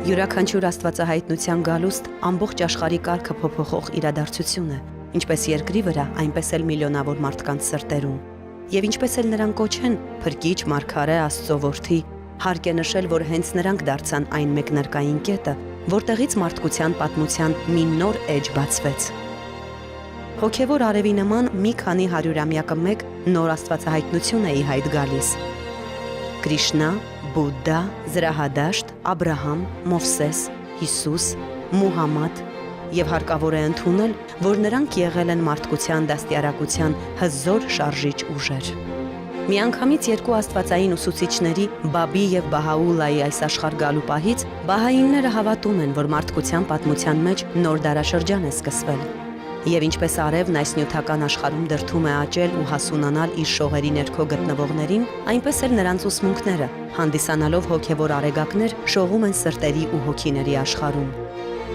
Յուրաքանչյուր աստվածահայտնության գալուստ ամբողջ աշխարհի կարգը փոփոխող իրադարձություն է, ինչպես երկրի վրա, այնպես էլ միլիոնավոր մարդկանց սրտերում։ Եվ ինչպես էլ նրանք կոչեն փրկիչ, մարգարե, Աստծո որդի, հարկ է նշել, որ հենց նրանք դարձան այն մեկնարկային կետը, որտեղից մարդկության պատմության մի նոր էջ բացվեց։ Հոգևոր արևի նման մի քանի հարյուրամյակը մեկ նոր աստվածահայտնություն է ի հայտ գալիս։ Կրիշնա, Բուդդա, Զրահադաշտ, Աբրահամ, Մովսես, Հիսուս, Մուհամմադ, եւ հարկավոր է ընդունել, որ նրանք եղել են մարդկության դաստիարակության հզոր շարժիչ ուժեր։ Միանգամից երկու աստվածային ուսուցիչների՝ Բաբի եւ Բահաուլլայի այս աշխարհ գալու պահից բահայինները հավատում են, որ մարդկության պատմության մեջ նոր դարաշրջան է սկսվել։ Եվ ինչպես արևն այս նյութական աշխարհում դրդում է աճել ու հասունանալ իր շողերի ներքո գտնվողներին, այնպես էլ նրանց ուսմունքները, հանդիսանալով հոգևոր արեգակներ, շողում են սրտերի ու հոգիների աշխարհում։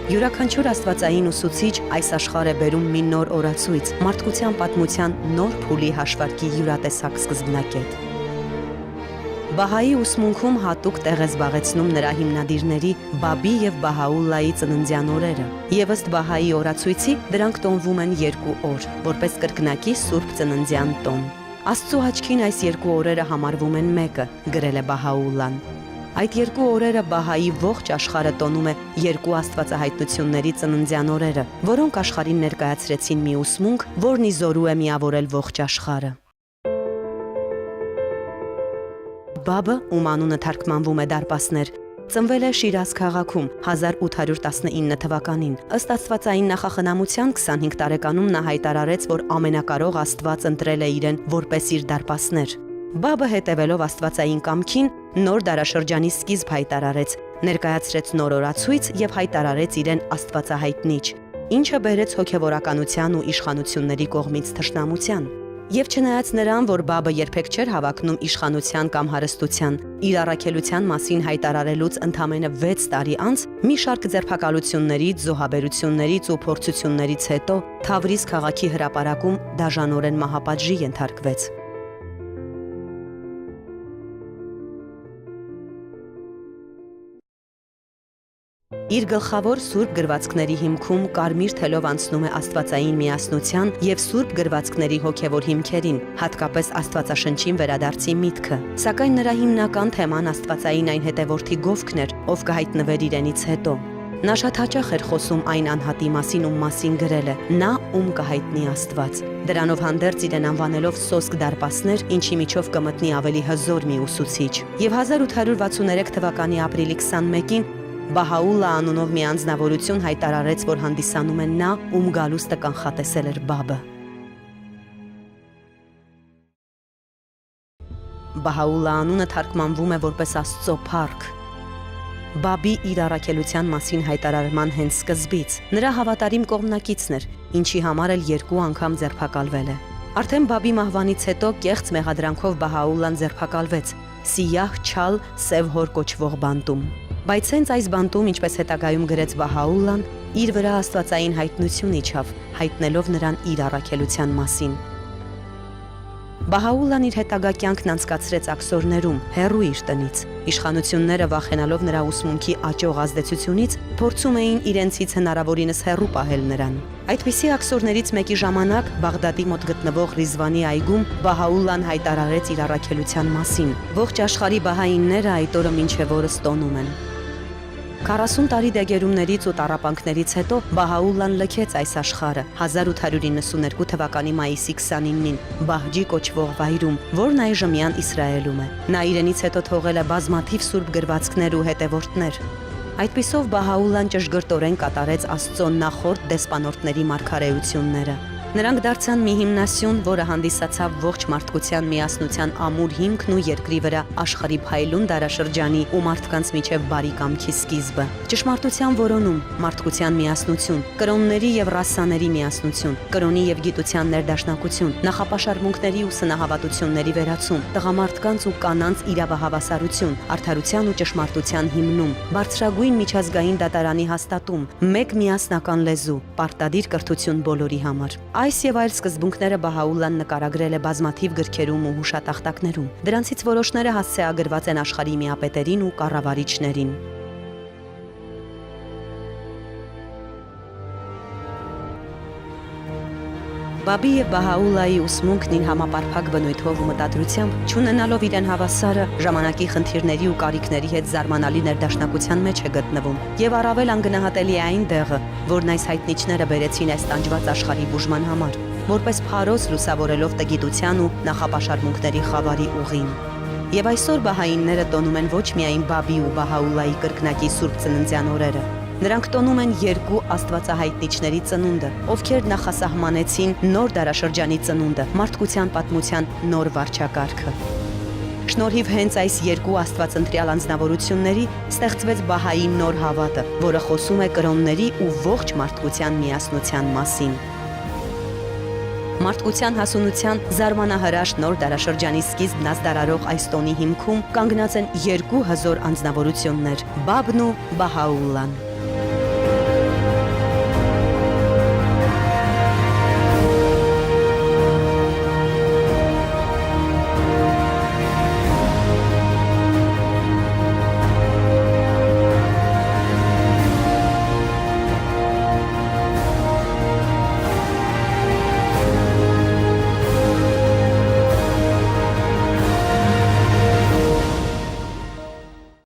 Յուրաքանչյուր աստվածային ուսուցիչ այս աշխարհ է բերում մի նոր օրացույց, մարդկության պատմության նոր փուլի հաշվարկի յուրատեսակ սկզբնակետ։ Բահայի ուսմունքում հատուկ տեղ է զբաղեցնում նրա հիմնադիրների Բաբի եւ Բահաուլլայի ծննդյան օրերը, եւ ըստ Բահայի օրացույցի դրանք տոնվում են 2 օր, որպես կրկնակի Սուրբ Ծննդյան տոն։ Աստծո աչքին այս 2 օրերը համարվում են մեկը, գրել է Բահաուլլան։ Այդ 2 օրերը Բահայի ողջ աշխարհը տոնում է 2 աստվածահայտնությունների ծննդյան օրերը, որոնք աշխարհին ներկայացրեցին մի ուսմունք, որն ի զորու է միավորել ողջ աշխարհը։ Բաբը, ում անունը թարգմանվում է դարպասներ, ծնվել է Շիրազ քաղաքում 1819 թվականին։ Ըստ աստվածային նախախնամության 25 տարեկանում նա հայտարարեց, որ ամենակարող Աստված ընտրել է իրեն որպես իր դարպասներ։ Բաբը հետևելով աստվածային կամքին նոր դարաշրջանի սկիզբ հայտարարեց, ներկայացրեց նոր օրացույց եւ հայտարարեց իրեն աստվածահայտնիչ, ինչը բերեց հոգեվորականության ու իշխանությունների կողմից թշնամության։ Եվ չնայած նրան, որ Բաբը երբեք չէր հավակնում իշխանության կամ հարստության, իր առաքելության մասին հայտարարելուց ընդամենը 6 տարի անց մի շարք ձերբակալություններից, զոհաբերություններից ու փորձություններից հետո Թավրիզ քաղաքի հրապարակում դաժանորեն մահապատժի ենթարկվեց։ Իր գլխավոր սուրբ գրվածքների հիմքում կարմիր թելով անցնում է աստվածային միասնության եւ սուրբ գրվածքների հոգեվոր հիմքերին, հատկապես աստվածաշնչին վերադարձի միտքը։ Սակայն նրա հիմնական թեման աստվածային այն հետևորդի գովքն էր, ով կհայտնվեր իրենից հետո։ Նա շատ հաճախ էր խոսում այն անհատի մասին, ում մասին գրել է, նա ում կհայտնի Աստված։ Դրանով հանդերձ իրեն անվանելով սոսկ դարպասներ, ինչի միջով կմտնի ավելի հզոր մի ուսուցիչ։ Եվ 1863 թվականի ապրիլի 21-ին Բահաուլլա անունով մի անձնավորություն հայտարարեց, որ հանդիսանում է նա, ում գալուստը կանխատեսել էր Բաբը։ Բահաուլլա անունը թարգմանվում է որպես Աստծո փառք։ Բաբի իր առաքելության մասին հայտարարման հենց սկզբից նրա հավատարիմ կողմնակիցն էր, ինչի համար էլ 2 անգամ ձերբակալվել է։ Արդեն Բաբի մահվանից հետո կեղծ մեղադրանքով Բահաուլլան ձերբակալվեց Սիյահ Չալ Սև հոր կոչվող բանտում։ Բայց հենց այս բանտում, ինչպես հետագայում գրեց Բահաուլլան, իր վրա աստվածային հայտնություն իջավ, հայտնելով նրան իր առաքելության մասին։ Բահաուլլան իր հետագա կյանքն անցկացրեց աքսորներում, հեռու իր տնից։ Իշխանությունները վախենալով նրա ուսմունքի աճող ազդեցությունից, փորձում էին իրենցից հնարավորինս հեռու պահել նրան։ Այդպիսի աքսորներից մեկի ժամանակ Բաղդադի մոտ գտնվող Ռիզվանի այգում Բահաուլլան հայտարարեց իր առաքելության մասին։ Ողջ աշխարհի բահայինները այդ օրը մինչև օրս տոնում են։ 40 տարի դեգերումներից ու տառապանքներից հետո Բահաուլլան լքեց այս աշխարհը 1892 թվականի մայիսի 29-ին Բահջի կոչվող վայրում, որն այժմյան Իսրայելում է։ Նա իրենից հետո թողել է բազմաթիվ սուրբ գրվածքներ ու հետևորդներ։ Այդպիսով Բահաուլլան ճշգրտորեն կատարեց Աստծո նախորդ դեսպանորդների մարգարեությունները։ Նրանք դարձան մի հիմնասյուն, որը հանդիսացավ ողջ մարդկության միասնության ամուր հիմքն ու երկրի վրա աշխարհի փայլուն դարաշրջանի ու մարդկանց միջև բարի կամքի սկիզբը։ Ճշմարտության որոնում, մարդկության միասնություն, կրոնների եւ ռասաների միասնություն, կրոնի եւ գիտության ներդաշնակություն, նախապաշարմունքների ու սնահավատությունների վերացում, տղամարդկանց ու կանանց իրավահավասարություն, արդարության ու ճշմարտության հիմնում, բարձրագույն միջազգային դատարանի հաստատում, մեկ միասնական լեզու, պարտադիր կրթություն բոլորի համար։ Այս եւ այլ սկզբունքները Բահաուլլան նկարագրել է բազմաթիվ գրքերում ու հուշատախտակներում։ Դրանցից որոշները հասցեագրված են աշխարհի միապետերին ու կառավարիչներին։ Բաբի եւ Բահաուլայի ուսմունքն իր համապարփակ բնույթով ու մտադրությամբ, չունենալով իրեն հավասարը, ժամանակի խնդիրների ու կարիքների հետ զարմանալի ներդաշնակության մեջ է գտնվում, եւ առավել անգնահատելի է այն դեղը, որն այս հայտնիչները բերեցին այս տանջված աշխարհի բուժման համար, որպես փարոս լուսավորելով տգիտության ու նախապաշարմունքների խավարի ուղին։ Եվ այսօր բահայինները տոնում են ոչ միայն Բաբի ու Բահաուլայի կրկնակի սուրբ ծննդյան օրերը, նրանք տոնում են երկու աստվածահայտնիչների ծնունդը, ովքեր նախասահմանեցին նոր դարաշրջանի ծնունդը, մարդկության պատմության նոր վարչակարգը։ Շնորհիվ հենց այս երկու աստվածընտրյալ անձնավորությունների ստեղծվեց բահայի նոր հավատը, որը խոսում է կրոնների ու ողջ մարդկության միասնության մասին։ Մարդկության հասունության զարմանահրաշ նոր դարաշրջանի սկիզբն ազդարարող այս տոնի հիմքում կանգնած են երկու հզոր անձնավորություններ՝ Բաբն ու Բահաուլլան։